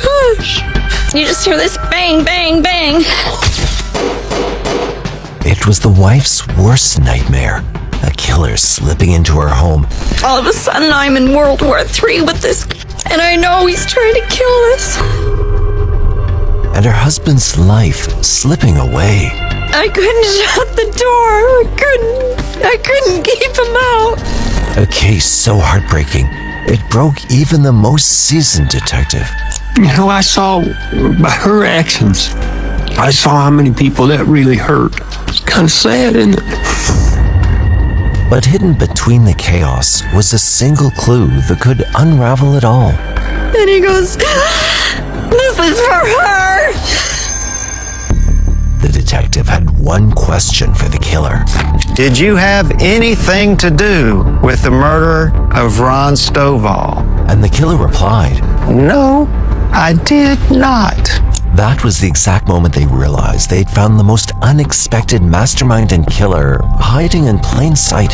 gosh. You just hear this bang, bang, bang. It was the wife's worst nightmare. A killer slipping into her home. All of a sudden, I'm in World War III with this, and I know he's trying to kill us. And her husband's life slipping away. I couldn't shut the door. I couldn't keep him out. A case so heartbreaking, it broke even the most seasoned detective. I saw by her actions, I saw how many people that really hurt. It's kind of sad, isn't it? But hidden between the chaos was a single clue that could unravel it all. And he goes, "This is for her." The detective had one question for the killer. Did you have anything to do with the murder of Ron Stovall? And the killer replied, No, I did not. That was the exact moment they realized they'd found the most unexpected mastermind and killer hiding in plain sight.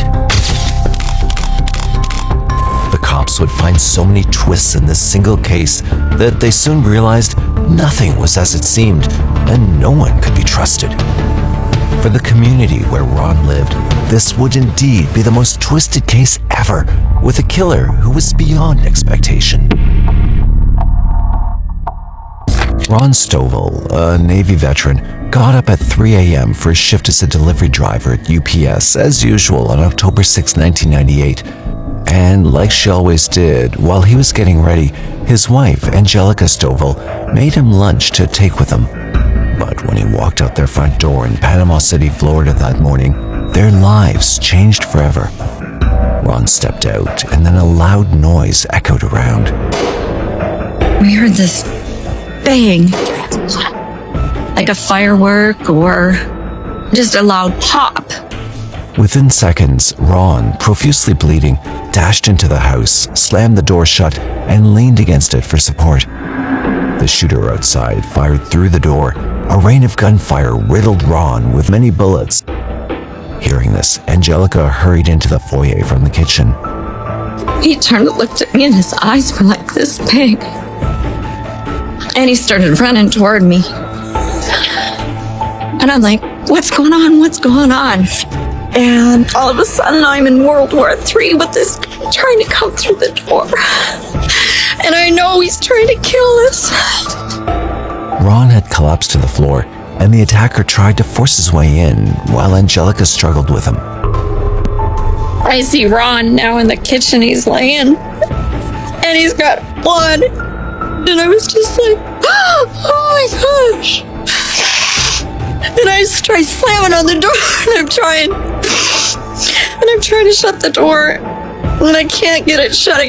The cops would find so many twists in this single case that they soon realized nothing was as it seemed, and no one could be trusted. For the community where Ron lived, this would indeed be the most twisted case ever, with a killer who was beyond expectation. Ron Stovall, a Navy veteran, got up at 3 a.m. for a shift as a delivery driver at UPS as usual on October 6, 1998. And like she always did, while he was getting ready, his wife, Angelica Stovall, made him lunch to take with him. But when he walked out their front door in Panama City, Florida that morning, their lives changed forever. Ron stepped out, and then a loud noise echoed around. We heard this bang, like a firework or just a loud pop. Within seconds, Ron, profusely bleeding, dashed into the house, slammed the door shut, and leaned against it for support. The shooter outside fired through the door. A rain of gunfire riddled Ron with many bullets. Hearing this, Angelica hurried into the foyer from the kitchen. He turned and looked at me, and his eyes were like this big. And he started running toward me. And I'm like, what's going on? What's going on? And all of a sudden, I'm in World War III with this trying to come through the door. And I know he's trying to kill us. Ron had collapsed to the floor, and the attacker tried to force his way in while Angelica struggled with him. I see Ron now in the kitchen. He's laying. And he's got blood. And I was just like, oh my gosh. And I just try slamming on the door, and I'm trying to shut the door, and I can't get it shut.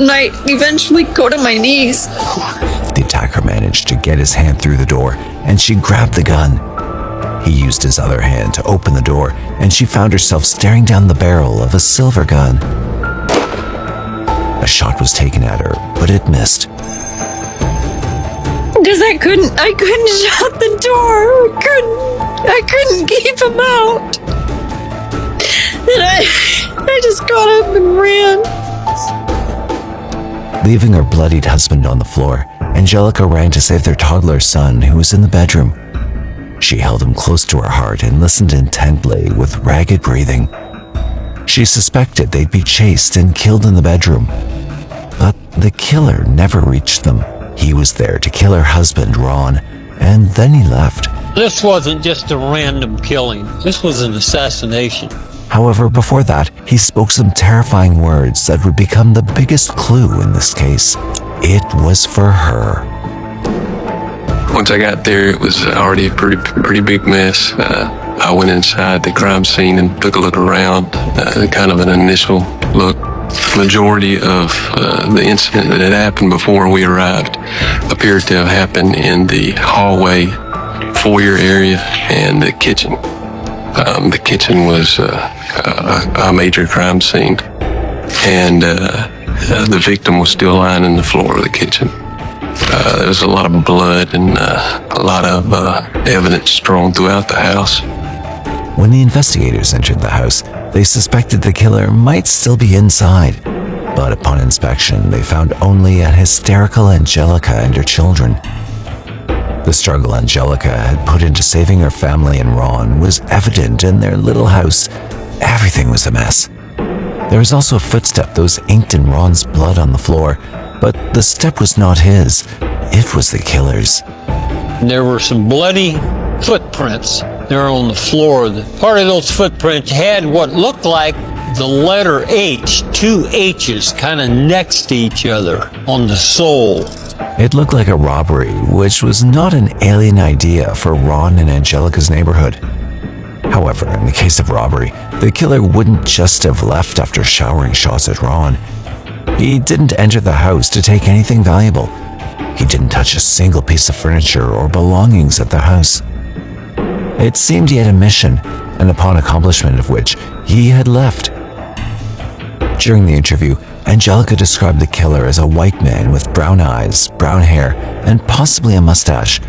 And I eventually go to my knees. The attacker managed to get his hand through the door, and she grabbed the gun. He used his other hand to open the door, and she found herself staring down the barrel of a silver gun. A shot was taken at her, but it missed. Because I couldn't shut the door. I couldn't keep him out. And I just got up and ran. Leaving her bloodied husband on the floor, Angelica ran to save their toddler son, who was in the bedroom. She held him close to her heart and listened intently with ragged breathing. She suspected they'd be chased and killed in the bedroom. But the killer never reached them. He was there to kill her husband, Ron, and then he left. This wasn't just a random killing. This was an assassination. However, before that, he spoke some terrifying words that would become the biggest clue in this case. It was for her. Once I got there, it was already a pretty big mess. I went inside the crime scene and took a look around, kind of an initial look. Majority of the incident that had happened before we arrived appeared to have happened in the hallway, foyer area, and the kitchen. The kitchen was a major crime scene, and the victim was still lying in the floor of the kitchen. There was a lot of blood and a lot of evidence strewn throughout the house. When the investigators entered the house, they suspected the killer might still be inside. But upon inspection, they found only a hysterical Angelica and her children. The struggle Angelica had put into saving her family and Ron was evident in their little house. Everything was a mess. There was also a footstep that was inked in Ron's blood on the floor, but the step was not his. It was the killer's. There were some bloody footprints there on the floor. Part of those footprints had what looked like the letter H, two H's kind of next to each other on the sole. It looked like a robbery, which was not an alien idea for Ron and Angelica's neighborhood. However, in the case of robbery, the killer wouldn't just have left after showering shots at Ron. He didn't enter the house to take anything valuable. He didn't touch a single piece of furniture or belongings at the house. It seemed he had a mission, and upon accomplishment of which, he had left. During the interview, Angelica described the killer as a white man with brown eyes, brown hair, and possibly a mustache.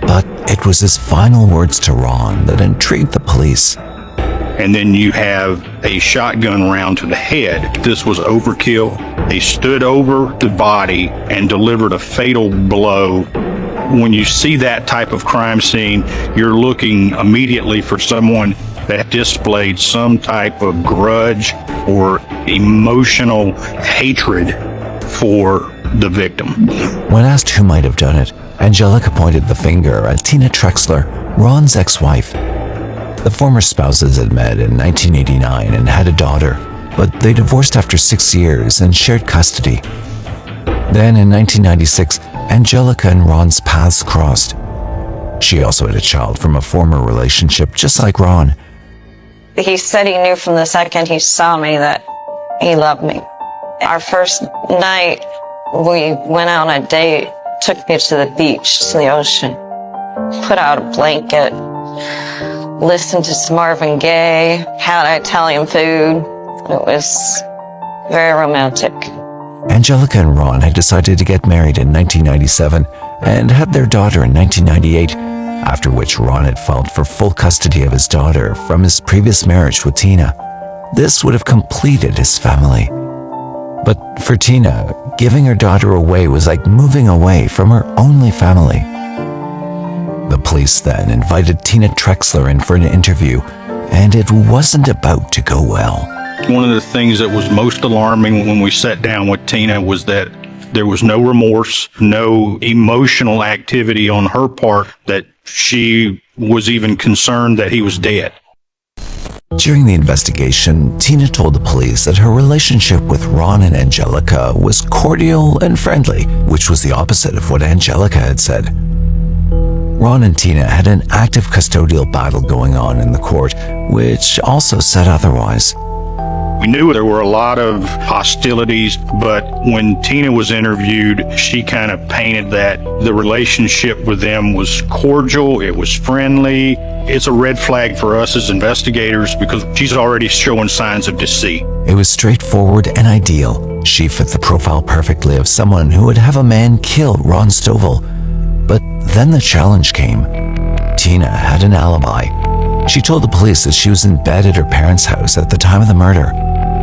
But it was his final words to Ron that intrigued the police. And then you have a shotgun round to the head. This was overkill. They stood over the body and delivered a fatal blow. When you see that type of crime scene, you're looking immediately for someone that displayed some type of grudge or emotional hatred for the victim. When asked who might have done it, Angelica pointed the finger at Tina Trexler, Ron's ex-wife. The former spouses had met in 1989 and had a daughter, but they divorced after 6 years and shared custody. Then in 1996, Angelica and Ron's paths crossed. She also had a child from a former relationship just like Ron. He said he knew from the second he saw me that he loved me. Our first night, we went out on a date, took me to the beach, to the ocean, put out a blanket, listened to some Marvin Gaye, had Italian food. It was very romantic. Angelica and Ron had decided to get married in 1997 and had their daughter in 1998, after which Ron had filed for full custody of his daughter from his previous marriage with Tina. This would have completed his family. But for Tina, giving her daughter away was like moving away from her only family. The police then invited Tina Trexler in for an interview, and it wasn't about to go well. One of the things that was most alarming when we sat down with Tina was that there was no remorse, no emotional activity on her part, that she was even concerned that he was dead. During the investigation, Tina told the police that her relationship with Ron and Angelica was cordial and friendly, which was the opposite of what Angelica had said. Ron and Tina had an active custodial battle going on in the court, which also said otherwise. We knew there were a lot of hostilities, but when Tina was interviewed, she kind of painted that the relationship with them was cordial, it was friendly. It's a red flag for us as investigators because she's already showing signs of deceit. It was straightforward and ideal. She fit the profile perfectly of someone who would have a man kill Ron Stovall. But then the challenge came. Tina had an alibi. She told the police that she was in bed at her parents' house at the time of the murder.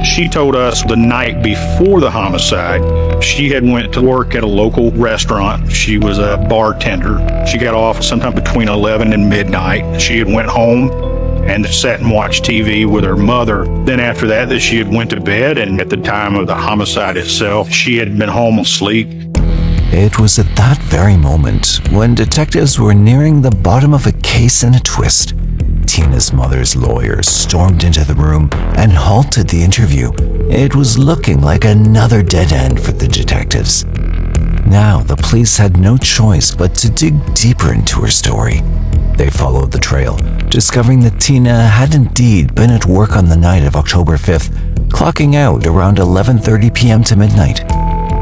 She told us the night before the homicide, she had went to work at a local restaurant. She was a bartender. She got off sometime between 11 and midnight. She had went home and sat and watched TV with her mother. Then after that she had went to bed, and at the time of the homicide itself, she had been home asleep. It was at that very moment when detectives were nearing the bottom of a case in a twist. Tina's mother's lawyers stormed into the room and halted the interview. It was looking like another dead end for the detectives. Now, the police had no choice but to dig deeper into her story. They followed the trail, discovering that Tina had indeed been at work on the night of October 5th, clocking out around 11:30 p.m. to midnight.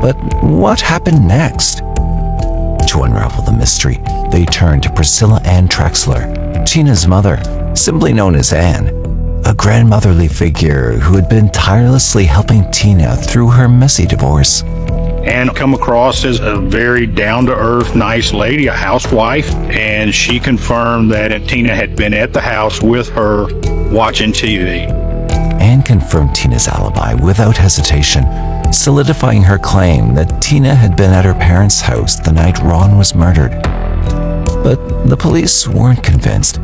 But what happened next? To unravel the mystery, they turned to Priscilla Ann Trexler, Tina's mother, simply known as Ann, a grandmotherly figure who had been tirelessly helping Tina through her messy divorce. Ann come across as a very down-to-earth, nice lady, a housewife, and she confirmed that Tina had been at the house with her watching TV. Ann confirmed Tina's alibi without hesitation. solidifying her claim that Tina had been at her parents' house the night Ron was murdered. But the police weren't convinced.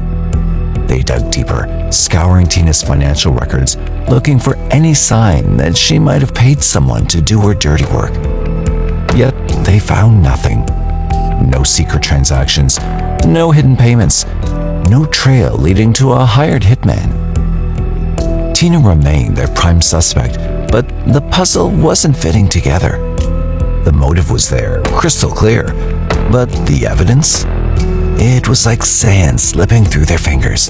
They dug deeper, scouring Tina's financial records, looking for any sign that she might have paid someone to do her dirty work. Yet they found nothing. No secret transactions, no hidden payments, no trail leading to a hired hitman. Tina remained their prime suspect, but the puzzle wasn't fitting together. The motive was there, crystal clear, but the evidence? It was like sand slipping through their fingers.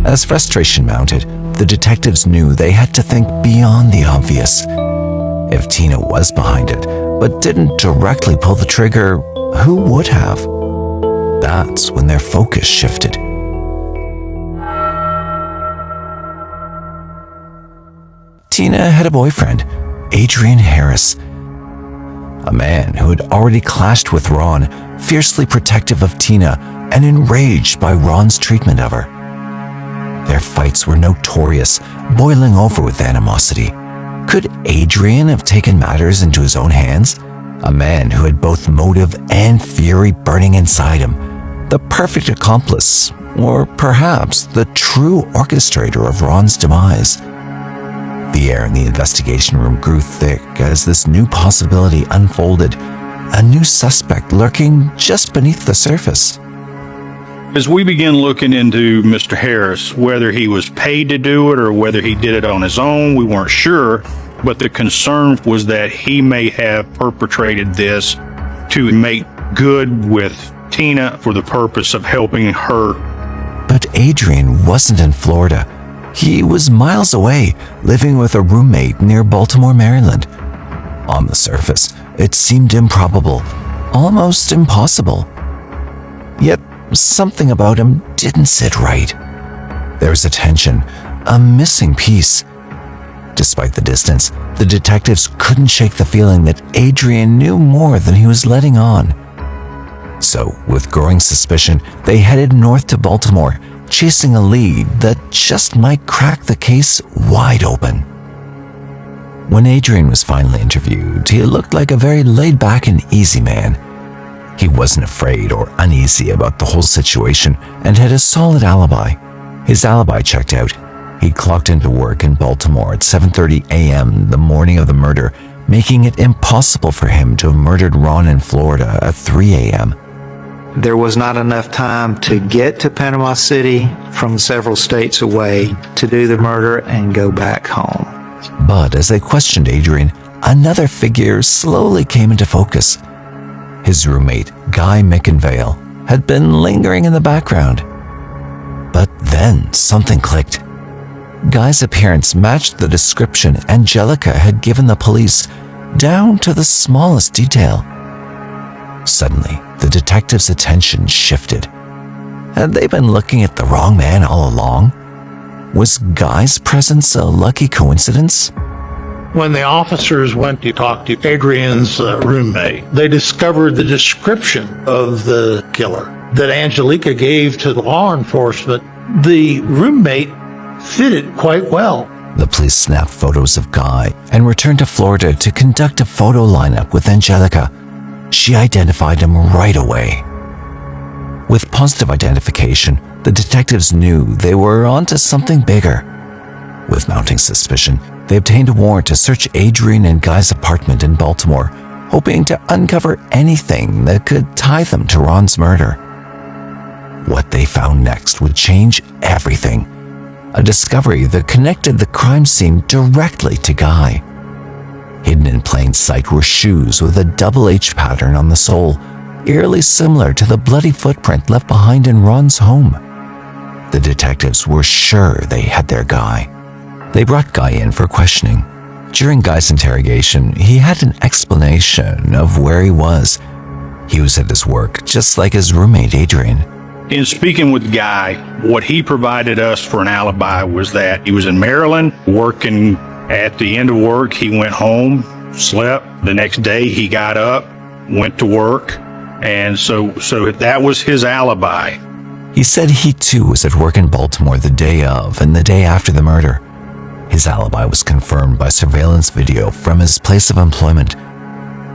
As frustration mounted, the detectives knew they had to think beyond the obvious. If Tina was behind it, but didn't directly pull the trigger, who would have? That's when their focus shifted. Tina had a boyfriend, Adrian Harris, a man who had already clashed with Ron, fiercely protective of Tina and enraged by Ron's treatment of her. Their fights were notorious, boiling over with animosity. Could Adrian have taken matters into his own hands? A man who had both motive and fury burning inside him. The perfect accomplice, or perhaps the true orchestrator of Ron's demise. The air in the investigation room grew thick as this new possibility unfolded, a new suspect lurking just beneath the surface. As we began looking into Mr. Harris, whether he was paid to do it or whether he did it on his own, we weren't sure, but the concern was that he may have perpetrated this to make good with Tina for the purpose of helping her. But Adrian wasn't in Florida. He was miles away, living with a roommate near Baltimore, Maryland. On the surface, it seemed improbable, almost impossible. Yet, something about him didn't sit right. There was a tension, a missing piece. Despite the distance, the detectives couldn't shake the feeling that Adrian knew more than he was letting on. So, with growing suspicion, they headed north to Baltimore, chasing a lead that just might crack the case wide open. When Adrian was finally interviewed, he looked like a very laid-back and easy man. He wasn't afraid or uneasy about the whole situation and had a solid alibi. His alibi checked out. He clocked into work in Baltimore at 7:30 a.m. the morning of the murder, making it impossible for him to have murdered Ron in Florida at 3 a.m. There was not enough time to get to Panama City from several states away to do the murder and go back home. But as they questioned Adrian, another figure slowly came into focus. His roommate, Guy Mickenvale, had been lingering in the background. But then something clicked. Guy's appearance matched the description Angelica had given the police, down to the smallest detail. Suddenly, the detectives' attention shifted. Had they been looking at the wrong man all along? Was Guy's presence a lucky coincidence? When the officers went to talk to Adrian's roommate, they discovered the description of the killer that Angelica gave to the law enforcement. The roommate fitted quite well. The police snapped photos of Guy and returned to Florida to conduct a photo lineup with Angelica. She identified him right away. With positive identification, the detectives knew they were onto something bigger. With mounting suspicion, they obtained a warrant to search Adrian and Guy's apartment in Baltimore, hoping to uncover anything that could tie them to Ron's murder. What they found next would change everything. A discovery that connected the crime scene directly to Guy. Hidden in plain sight were shoes with a double H pattern on the sole, eerily similar to the bloody footprint left behind in Ron's home. The detectives were sure they had their Guy. They brought Guy in for questioning. During Guy's interrogation, he had an explanation of where he was. He was at his work, just like his roommate Adrian. In speaking with Guy, what he provided us for an alibi was that he was in Maryland working. At the end of work, he went home, slept. The next day, he got up, went to work, and so that was his alibi. He said he too was at work in Baltimore the day of and the day after the murder. His alibi was confirmed by surveillance video from his place of employment.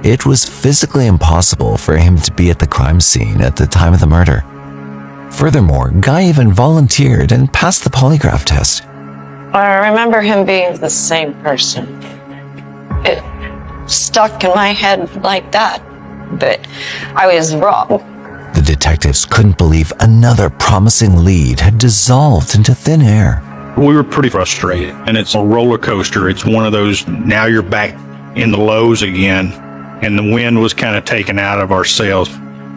It was physically impossible for him to be at the crime scene at the time of the murder. Furthermore, Guy even volunteered and passed the polygraph test. I remember him being the same person. It stuck in my head like that, but I was wrong. The detectives couldn't believe another promising lead had dissolved into thin air. We were pretty frustrated, and it's a roller coaster. It's one of those, now you're back in the lows again, and the wind was kind of taken out of our sails.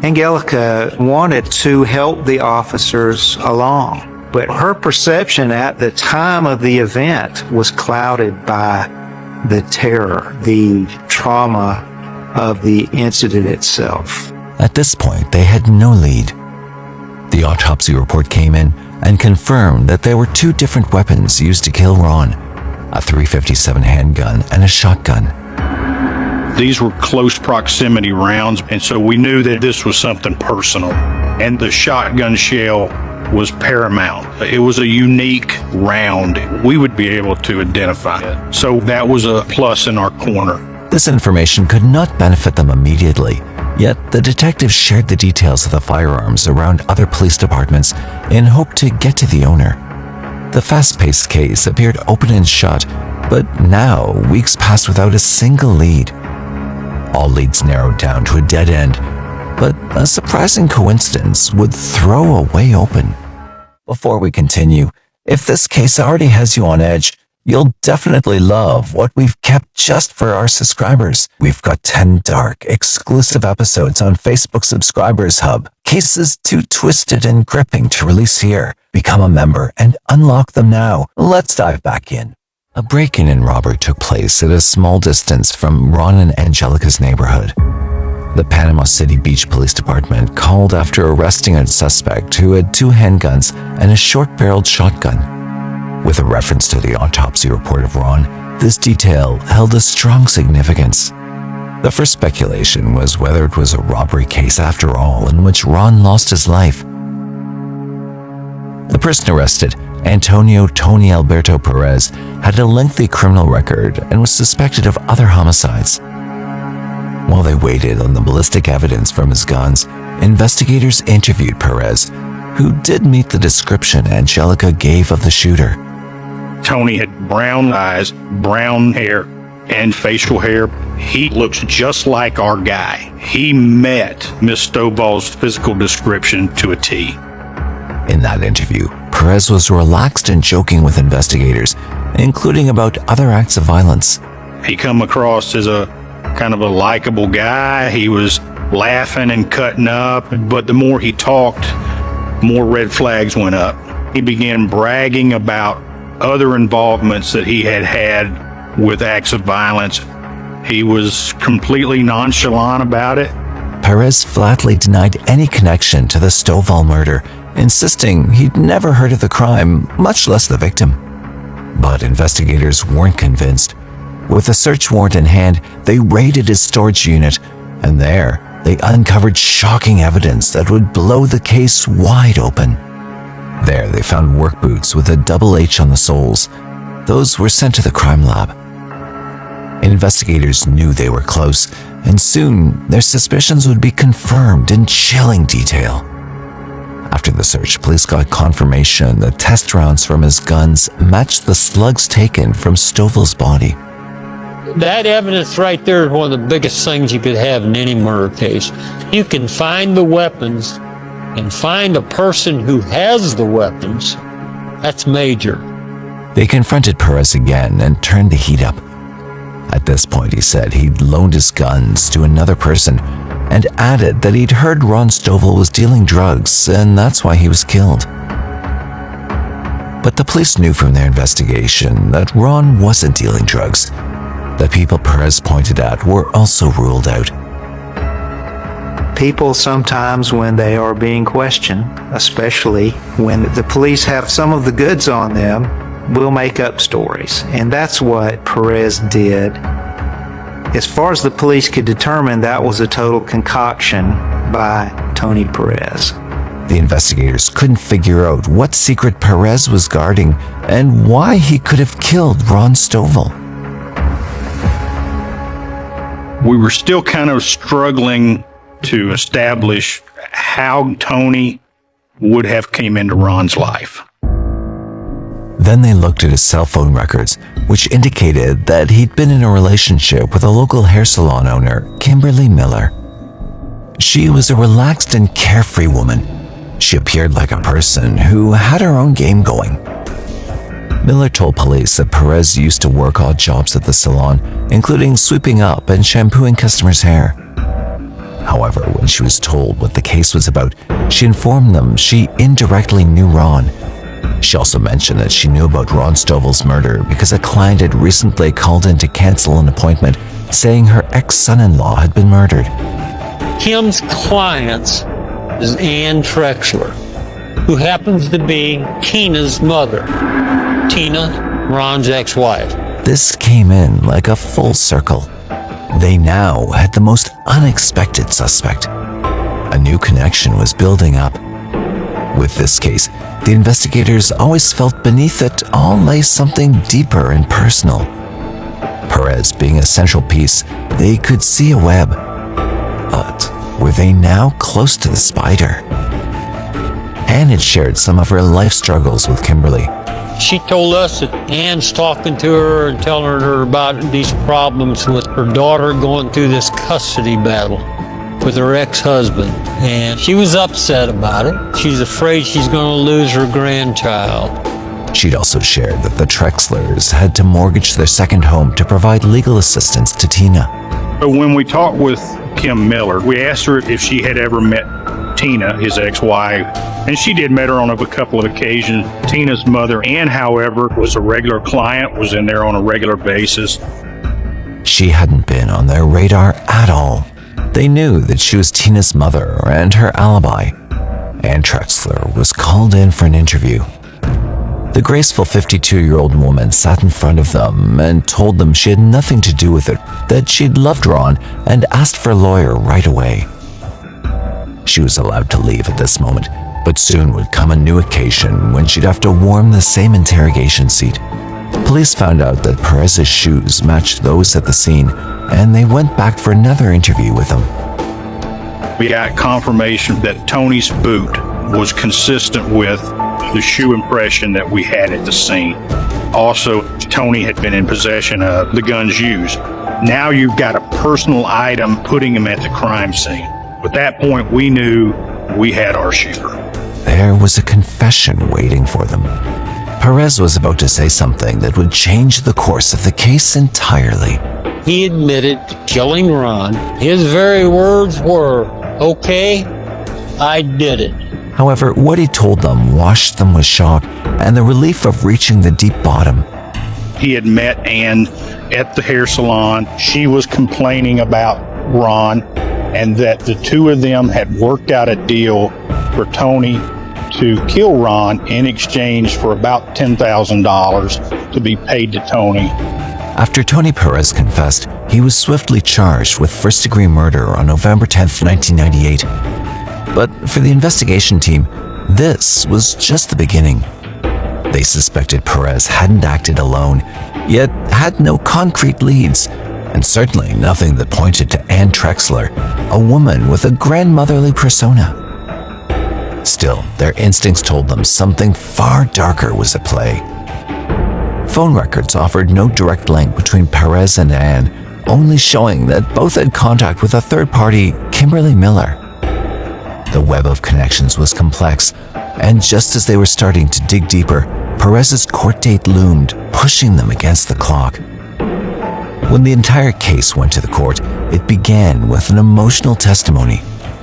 Angelica wanted to help the officers along, but her perception at the time of the event was clouded by the terror, the trauma of the incident itself. At this point, they had no lead. The autopsy report came in and confirmed that there were two different weapons used to kill Ron, a .357 handgun and a shotgun. These were close proximity rounds, and so we knew that this was something personal. And the shotgun shell was paramount. It was a unique round. We would be able to identify it. So that was a plus in our corner. This information could not benefit them immediately, yet the detectives shared the details of the firearms around other police departments in hope to get to the owner. The fast-paced case appeared open and shut, but now weeks passed without a single lead. All leads narrowed down to a dead end, but a surprising coincidence would throw a way open. Before we continue, if this case already has you on edge, you'll definitely love what we've kept just for our subscribers. We've got 10 dark, exclusive episodes on Facebook Subscribers Hub. Cases too twisted and gripping to release here. Become a member and unlock them now. Let's dive back in. A break-in and robbery took place at a small distance from Ron and Angelica's neighborhood. The Panama City Beach Police Department called after arresting a suspect who had two handguns and a short-barreled shotgun. With a reference to the autopsy report of Ron, this detail held a strong significance. The first speculation was whether it was a robbery case after all in which Ron lost his life. The person arrested, Antonio Tony Alberto Perez, had a lengthy criminal record and was suspected of other homicides. While they waited on the ballistic evidence from his guns, investigators interviewed Perez, who did meet the description Angelica gave of the shooter. Tony had brown eyes, brown hair, and facial hair. He looks just like our guy. He met Miss Stovall's physical description to a T. In that interview, Perez was relaxed and joking with investigators, including about other acts of violence. He come across as a kind of a likable guy. He was laughing and cutting up, but the more he talked, more red flags went up. He began bragging about other involvements that he had had with acts of violence. He was completely nonchalant about it. Perez flatly denied any connection to the Stovall murder, insisting he'd never heard of the crime, much less the victim. But investigators weren't convinced. With a search warrant in hand, they raided his storage unit, and there they uncovered shocking evidence that would blow the case wide open. There they found work boots with a double H on the soles. Those were sent to the crime lab. Investigators knew they were close, and soon their suspicions would be confirmed in chilling detail. After the search, police got confirmation that test rounds from his guns matched the slugs taken from Stovall's body. That evidence right there is one of the biggest things you could have in any murder case. You can find the weapons and find a person who has the weapons. That's major. They confronted Perez again and turned the heat up. At this point, he said he'd loaned his guns to another person and added that he'd heard Ron Stovall was dealing drugs and that's why he was killed. But the police knew from their investigation that Ron wasn't dealing drugs. The people Perez pointed at were also ruled out. People sometimes, when they are being questioned, especially when the police have some of the goods on them, will make up stories. And that's what Perez did. As far as the police could determine, that was a total concoction by Tony Perez. The investigators couldn't figure out what secret Perez was guarding and why he could have killed Ron Stovall. We were still kind of struggling to establish how Tony would have came into Ron's life. Then they looked at his cell phone records, which indicated that he'd been in a relationship with a local hair salon owner, Kimberly Miller. She was a relaxed and carefree woman. She appeared like a person who had her own game going. Miller told police that Perez used to work odd jobs at the salon, including sweeping up and shampooing customers' hair. However, when she was told what the case was about, she informed them she indirectly knew Ron. She also mentioned that she knew about Ron Stovall's murder because a client had recently called in to cancel an appointment, saying her ex-son-in-law had been murdered. Kim's client is Ann Trexler, who happens to be Tina's mother. Tina, Ron's ex-wife. This came in like a full circle. They now had the most unexpected suspect. A new connection was building up. With this case, the investigators always felt beneath it all lay something deeper and personal. Perez being a central piece, they could see a web. But were they now close to the spider? Anne had shared some of her life struggles with Kimberly. She told us that Ann's talking to her and telling her about these problems with her daughter going through this custody battle with her ex-husband. And she was upset about it. She's afraid she's going to lose her grandchild. She'd also shared that the Trexlers had to mortgage their second home to provide legal assistance to Tina. But when we talked with Kim Miller, we asked her if she had ever met Tina, his ex-wife, and she did met her on a couple of occasions. Tina's mother, Ann, however, was a regular client, was in there on a regular basis. She hadn't been on their radar at all. They knew that she was Tina's mother and her alibi. Ann Trexler was called in for an interview. The graceful 52-year-old woman sat in front of them and told them she had nothing to do with it, that she'd loved Ron and asked for a lawyer right away. She was allowed to leave at this moment, but soon would come a new occasion when she'd have to warm the same interrogation seat. Police found out that Perez's shoes matched those at the scene, and they went back for another interview with him. We got confirmation that Tony's boot was consistent with the shoe impression that we had at the scene. Also, Tony had been in possession of the guns used. Now you've got a personal item putting him at the crime scene. At that point, we knew we had our shooter. There was a confession waiting for them. Perez was about to say something that would change the course of the case entirely. He admitted to killing Ron. His very words were, "Okay, I did it." However, what he told them washed them with shock and the relief of reaching the deep bottom. He had met Ann at the hair salon. She was complaining about Ron, and that the two of them had worked out a deal for Tony to kill Ron in exchange for about $10,000 to be paid to Tony. After Tony Perez confessed, he was swiftly charged with first-degree murder on November 10th, 1998. But for the investigation team, this was just the beginning. They suspected Perez hadn't acted alone, yet had no concrete leads, and certainly nothing that pointed to Ann Trexler, a woman with a grandmotherly persona. Still, their instincts told them something far darker was at play. Phone records offered no direct link between Perez and Ann, only showing that both had contact with a third party, Kimberly Miller. The web of connections was complex, and just as they were starting to dig deeper, Perez's court date loomed, pushing them against the clock. When the entire case went to the court, it began with an emotional testimony.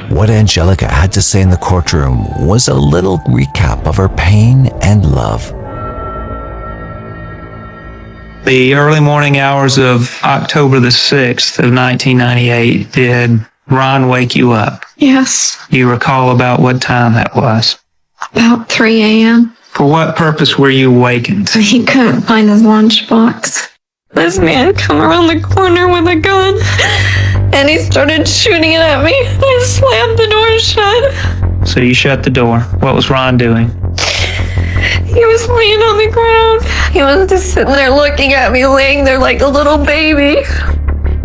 What Angelica had to say in the courtroom was a little recap of her pain and love. The early morning hours of October the 6th of 1998, did Ron wake you up? Yes, You recall about what time that was? about 3 a.m. For what purpose were you awakened? He couldn't find his lunchbox. This man come around the corner with a gun, and he started shooting it at me. I slammed the door shut. So you shut the door. What was Ron doing? He was laying on the ground. He was just sitting there looking at me, laying there like a little baby.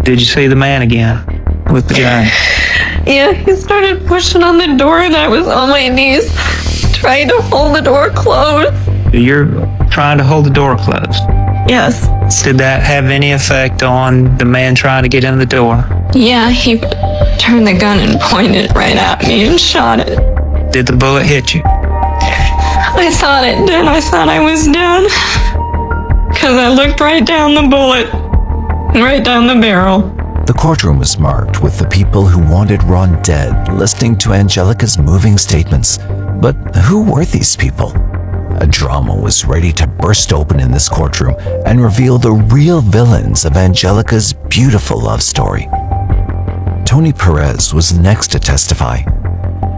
Did you see the man again with the gun? Yeah, he started pushing on the door and I was on my knees trying to hold the door closed. You're trying to hold the door closed. Yes. Did that have any effect on the man trying to get in the door? Yeah, he turned the gun and pointed it right at me and shot it. Did the bullet hit you? I thought it did. I thought I was dead. Because I looked right down the bullet, right down the barrel. The courtroom was marked with the people who wanted Ron dead listening to Angelica's moving statements. But who were these people? A drama was ready to burst open in this courtroom and reveal the real villains of Angelica's beautiful love story. Tony Perez was next to testify.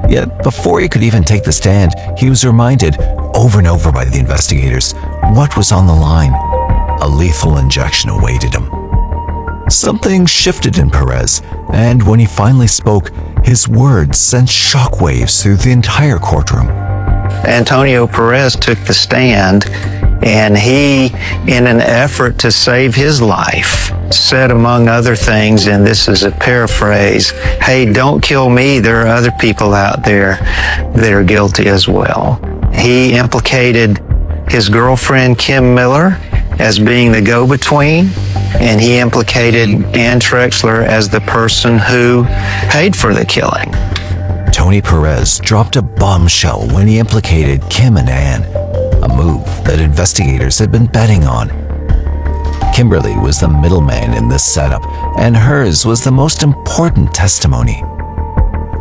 Yet before he could even take the stand, he was reminded over and over by the investigators what was on the line. A lethal injection awaited him. Something shifted in Perez, and when he finally spoke, his words sent shockwaves through the entire courtroom. Antonio Perez took the stand, and he, in an effort to save his life, said, among other things, and this is a paraphrase, "Hey, don't kill me. There are other people out there that are guilty as well." He implicated his girlfriend, Kim Miller, as being the go-between, and he implicated Ann Trexler as the person who paid for the killing. Tony Perez dropped a bombshell when he implicated Kim and Ann, a move that investigators had been betting on. Kimberly was the middleman in this setup, and hers was the most important testimony.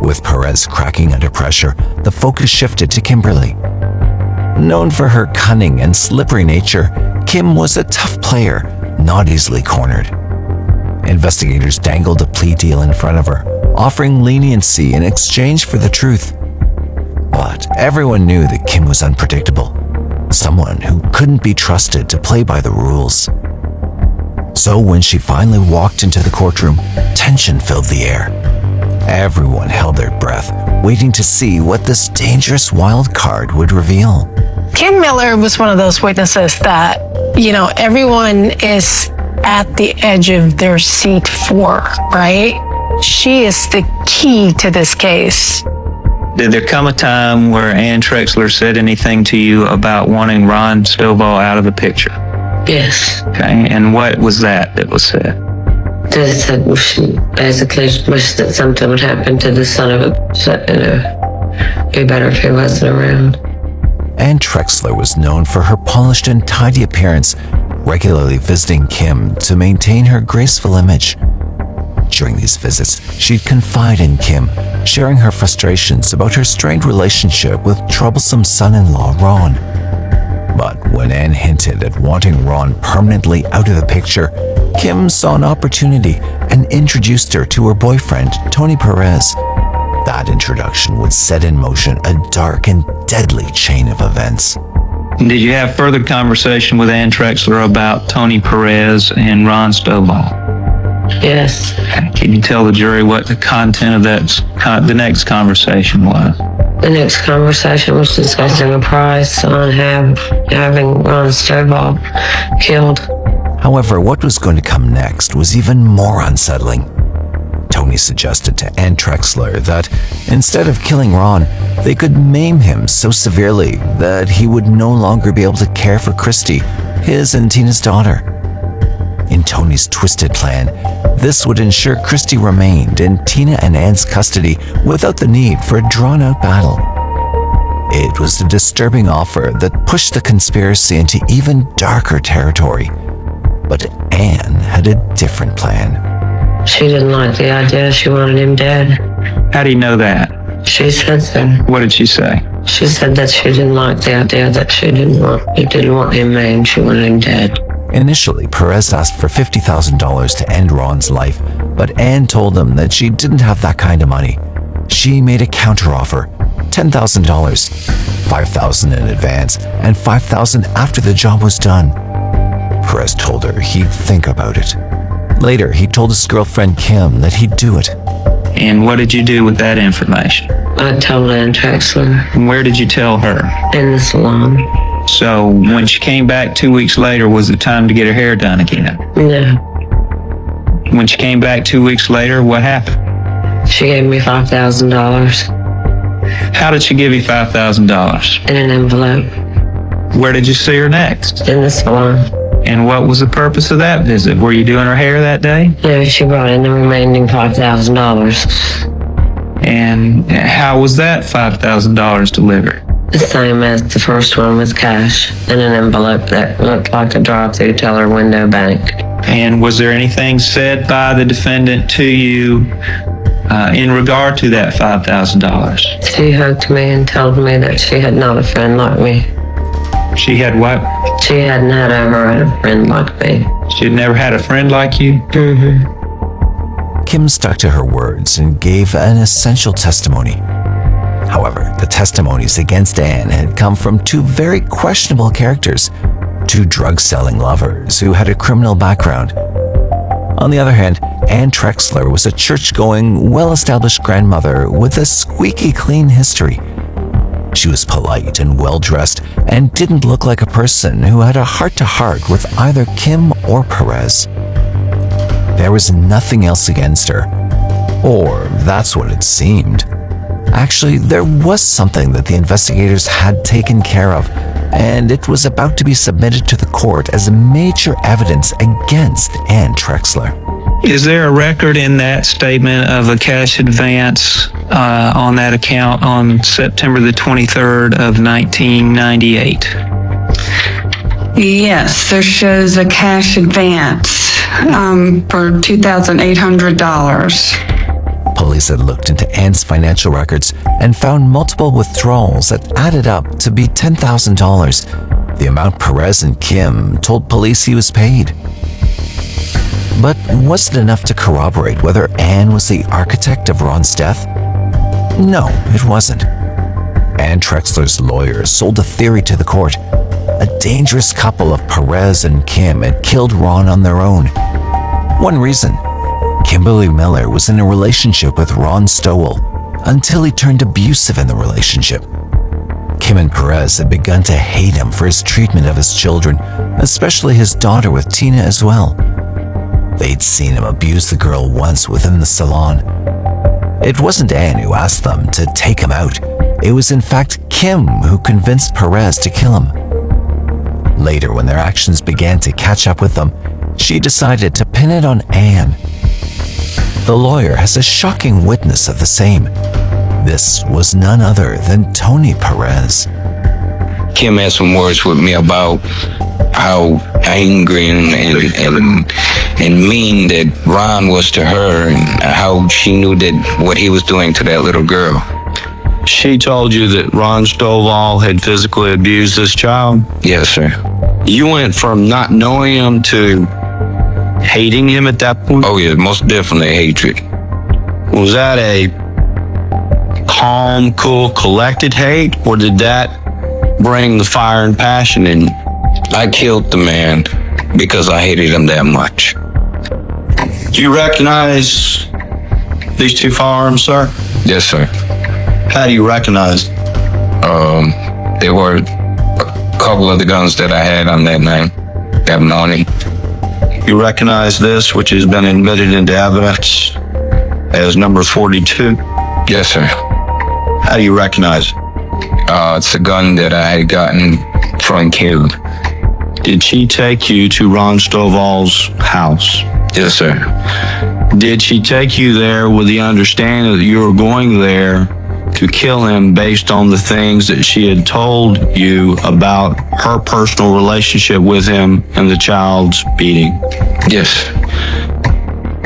With Perez cracking under pressure, the focus shifted to Kimberly. Known for her cunning and slippery nature, Kim was a tough player, not easily cornered. Investigators dangled a plea deal in front of her, offering leniency in exchange for the truth. But everyone knew that Kim was unpredictable, someone who couldn't be trusted to play by the rules. So when she finally walked into the courtroom, tension filled the air. Everyone held their breath, waiting to see what this dangerous wild card would reveal. Kim Miller was one of those witnesses that, everyone is at the edge of their seat for, right? She is the key to this case. Did there come a time where Ann Trexler said anything to you about wanting Ron Stovall out of the picture? Yes. Okay, and what was that was said? They said she basically wished that something would happen to the son of a bitch, that, be better if he wasn't around. Ann Trexler was known for her polished and tidy appearance, regularly visiting Kim to maintain her graceful image. During these visits, she'd confide in Kim, sharing her frustrations about her strained relationship with troublesome son-in-law Ron. But when Ann hinted at wanting Ron permanently out of the picture, Kim saw an opportunity and introduced her to her boyfriend, Tony Perez. That introduction would set in motion a dark and deadly chain of events. Did you have further conversation with Ann Trexler about Tony Perez and Ron Stovall? Yes. Can you tell the jury what the content of the next conversation was? The next conversation was discussing a price on having Ron Stovall killed. However, what was going to come next was even more unsettling. Tony suggested to Ann Trexler that instead of killing Ron, they could maim him so severely that he would no longer be able to care for Christy, his and Tina's daughter. In Tony's twisted plan, this would ensure Christy remained in Tina and Ann's custody without the need for a drawn-out battle. It was a disturbing offer that pushed the conspiracy into even darker territory. But Ann had a different plan. She didn't like the idea. She wanted him dead. How do you know that? She said so. What did she say? She said that she didn't like the idea, that she didn't want him maimed. She wanted him dead. Initially, Perez asked for $50,000 to end Ron's life, but Ann told him that she didn't have that kind of money. She made a counteroffer, $10,000, $5,000 in advance, and $5,000 after the job was done. Perez told her he'd think about it. Later, he told his girlfriend Kim that he'd do it. And what did you do with that information? I told Ann Trexler And where did you tell her? in the salon. So when she came back 2 weeks later, was it time to get her hair done again? No. When she came back 2 weeks later, what happened? She gave me $5,000 How did she give you $5,000? in an envelope Where did you see her next? in the salon. And what was the purpose of that visit? Were you doing her hair that day? No, she brought in the remaining $5,000. And how was that $5,000 delivered? The same as the first one, with cash in an envelope that looked like a drive-through teller window bank. And was there anything said by the defendant to you in regard to that $5,000? She hugged me and told me that she had not a friend like me. She had what? She hadn't had ever had a friend like me. She had never had a friend like you? Mm-hmm. Kim stuck to her words and gave an essential testimony. However, the testimonies against Ann had come from two very questionable characters, two drug-selling lovers who had a criminal background. On the other hand, Ann Trexler was a church-going, well-established grandmother with a squeaky clean history. She was polite and well-dressed and didn't look like a person who had a heart-to-heart with either Kim or Perez. There was nothing else against her, or that's what it seemed. Actually, there was something that the investigators had taken care of, and it was about to be submitted to the court as major evidence against Ann Trexler. Is there a record in that statement of a cash advance on that account on September the 23rd of 1998? Yes, there shows a cash advance for $2,800. Police had looked into Ann's financial records and found multiple withdrawals that added up to be $10,000, the amount Perez and Kim told police he was paid. But was it enough to corroborate whether Ann was the architect of Ron's death? No, it wasn't. Ann Trexler's lawyer sold a theory to the court. A dangerous couple of Perez and Kim had killed Ron on their own. One reason: Kimberly Miller was in a relationship with Ron Stowell until he turned abusive in the relationship. Kim and Perez had begun to hate him for his treatment of his children, especially his daughter with Tina as well. They'd seen him abuse the girl once within the salon. It wasn't Ann who asked them to take him out. It was in fact Kim who convinced Perez to kill him. Later, when their actions began to catch up with them, she decided to pin it on Ann. The lawyer has a shocking witness of the same. This was none other than Tony Perez. Kim had some words with me about how angry and mean that Ron was to her, and how she knew that what he was doing to that little girl. She told you that Ron Stovall had physically abused this child? Yes, sir. You went from not knowing him to hating him at that point? Oh, yeah, most definitely hatred. Was that a calm, cool, collected hate, or did that bring the fire and passion in? I killed the man because I hated him that much. Do you recognize these two firearms, sir? Yes, sir. How do you recognize? There were a couple of the guns that I had on that night, that morning. You recognize this, which has been admitted into evidence as number 42? Yes, sir. How do you recognize it? It's a gun that I had gotten from Kim. Did she take you to Ron Stovall's house? Yes, sir. Did she take you there with the understanding that you were going there to kill him based on the things that she had told you about her personal relationship with him and the child's beating? Yes.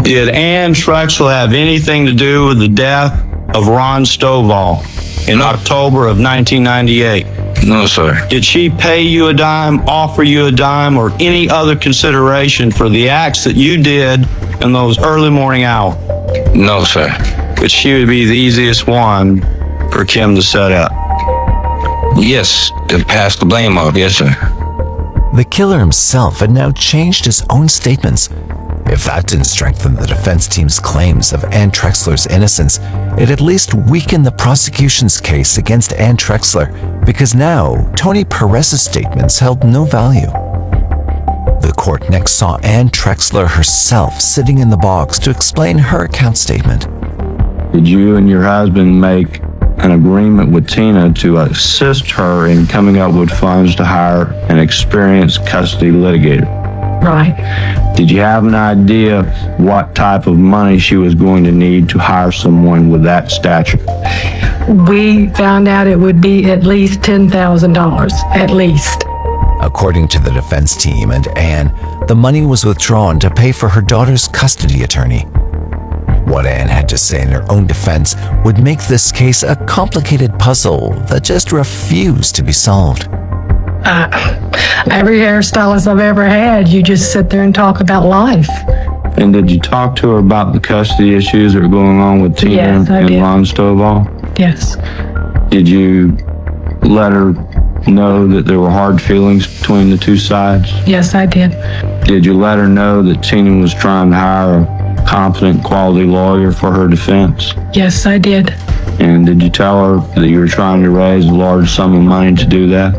Did Ann Trexler have anything to do with the death of Ron Stovall in October of 1998? No, sir. Did she pay you a dime, offer you a dime, or any other consideration for the acts that you did in those early morning hours? No, sir. But she would be the easiest one for Kim to set up. Yes, to pass the blame off. Yes, sir. The killer himself had now changed his own statements. If that didn't strengthen the defense team's claims of Ann Trexler's innocence, it at least weakened the prosecution's case against Ann Trexler, because now Tony Perez's statements held no value. The court next saw Ann Trexler herself sitting in the box to explain her account statement. Did you and your husband make an agreement with Tina to assist her in coming up with funds to hire an experienced custody litigator? Right. Did you have an idea what type of money she was going to need to hire someone with that stature? We found out it would be at least $10,000, at least. According to the defense team and Ann, the money was withdrawn to pay for her daughter's custody attorney. What Ann had to say in her own defense would make this case a complicated puzzle that just refused to be solved. Every hairstylist I've ever had, you just sit there and talk about life. And did you talk to her about the custody issues that are going on with Tina Yes, I and did. Ron Stovall? Yes. Did you let her know that there were hard feelings between the two sides? Yes, I did. Did you let her know that Tina was trying to hire a competent, quality lawyer for her defense? Yes, I did. And did you tell her that you were trying to raise a large sum of money to do that?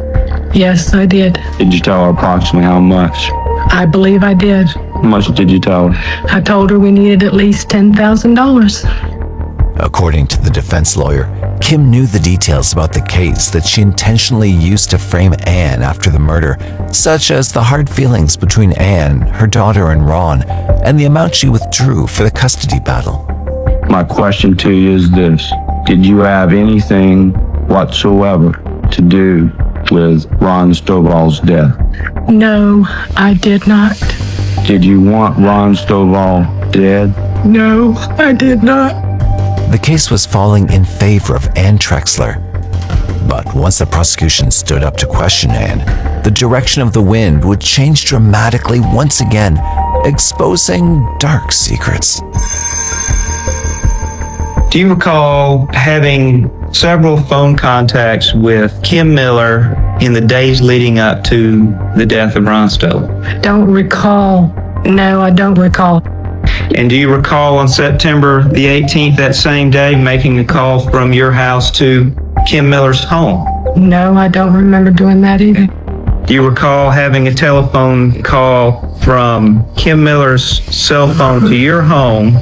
Yes, I did. Did you tell her approximately how much? I believe I did. How much did you tell her? I told her we needed at least $10,000. According to the defense lawyer, Kim knew the details about the case that she intentionally used to frame Ann after the murder, such as the hard feelings between Ann, her daughter, and Ron, and the amount she withdrew for the custody battle. My question to you is this. Did you have anything whatsoever to do with Ron Stovall's death? No, I did not. Did you want Ron Stovall dead? No, I did not. The case was falling in favor of Ann Trexler. But once the prosecution stood up to question Ann, the direction of the wind would change dramatically once again, exposing dark secrets. Do you recall having several phone contacts with Kim Miller in the days leading up to the death of Ron Stovall? I don't recall. No, I don't recall. And do you recall on September the 18th, that same day, making a call from your house to Kim Miller's home? No, I don't remember doing that either. Do you recall having a telephone call from Kim Miller's cell phone to your home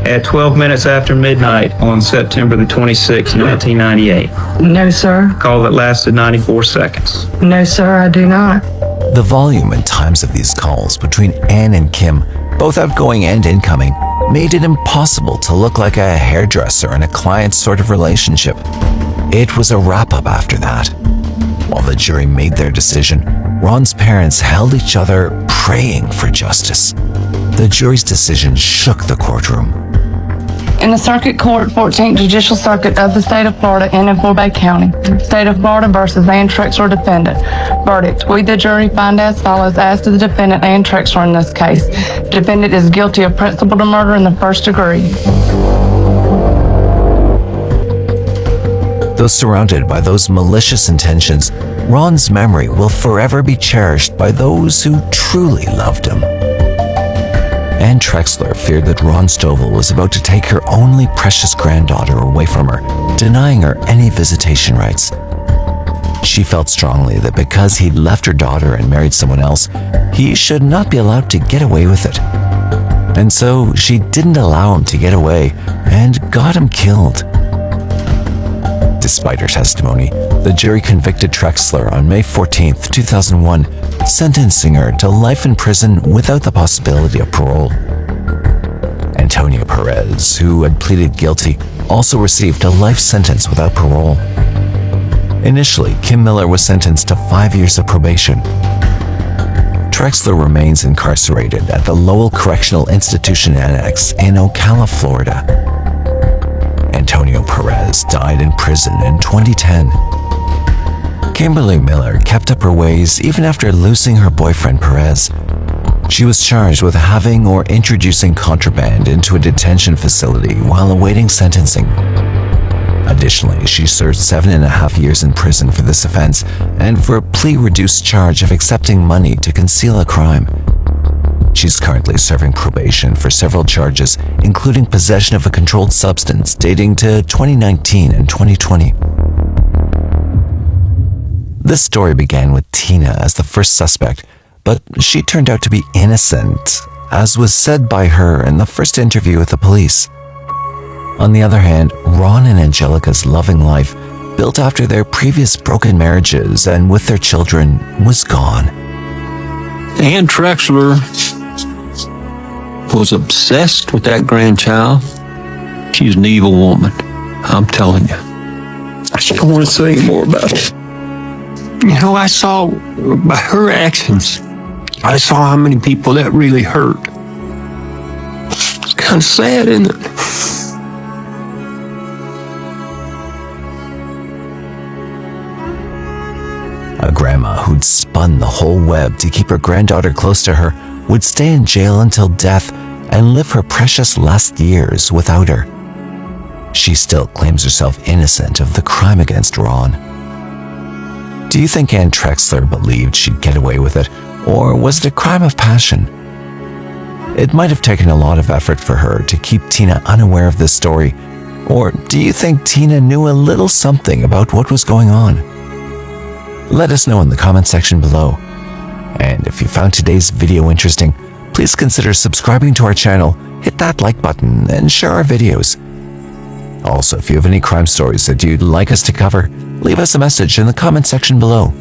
at 12 minutes after midnight on September the 26th, 1998? No, sir. Call that lasted 94 seconds. No, sir, I do not. The volume and times of these calls between Ann and Kim, both outgoing and incoming, made it impossible to look like a hairdresser and a client sort of relationship. It was a wrap-up after that. While the jury made their decision, Ron's parents held each other praying for justice. The jury's decision shook the courtroom. In the Circuit Court, 14th Judicial Circuit of the State of Florida and in Fort Bay County, State of Florida versus Ann Trexler defendant. Verdict: we, the jury, find as follows as to the defendant, Ann Trexler, in this case. The defendant is guilty of principal to murder in the first degree. Though surrounded by those malicious intentions, Ron's memory will forever be cherished by those who truly loved him. Ann Trexler feared that Ron Stovall was about to take her only precious granddaughter away from her, denying her any visitation rights. She felt strongly that because he'd left her daughter and married someone else, he should not be allowed to get away with it. And so she didn't allow him to get away and got him killed. Despite her testimony, the jury convicted Trexler on May 14, 2001, sentencing her to life in prison without the possibility of parole. Antonio Perez, who had pleaded guilty, also received a life sentence without parole. Initially, Kim Miller was sentenced to 5 years of probation. Trexler remains incarcerated at the Lowell Correctional Institution Annex in Ocala, Florida. Antonio Perez died in prison in 2010. Kimberly Miller kept up her ways even after losing her boyfriend Perez. She was charged with having or introducing contraband into a detention facility while awaiting sentencing. Additionally, she served 7.5 years in prison for this offense and for a plea-reduced charge of accepting money to conceal a crime. She's currently serving probation for several charges, including possession of a controlled substance dating to 2019 and 2020. This story began with Tina as the first suspect, but she turned out to be innocent, as was said by her in the first interview with the police. On the other hand, Ron and Angelica's loving life, built after their previous broken marriages and with their children, was gone. Ann Trexler was obsessed with that grandchild. She's an evil woman, I'm telling you. I just don't want to say any more about it. You know, I saw by her actions, I saw how many people that really hurt. It's kind of sad, isn't it? A grandma who'd spun the whole web to keep her granddaughter close to her would stay in jail until death and live her precious last years without her. She still claims herself innocent of the crime against Ron. Do you think Ann Trexler believed she'd get away with it, or was it a crime of passion? It might have taken a lot of effort for her to keep Tina unaware of this story, or do you think Tina knew a little something about what was going on? Let us know in the comment section below. And if you found today's video interesting, please consider subscribing to our channel, hit that like button, and share our videos. Also, if you have any crime stories that you'd like us to cover, leave us a message in the comment section below.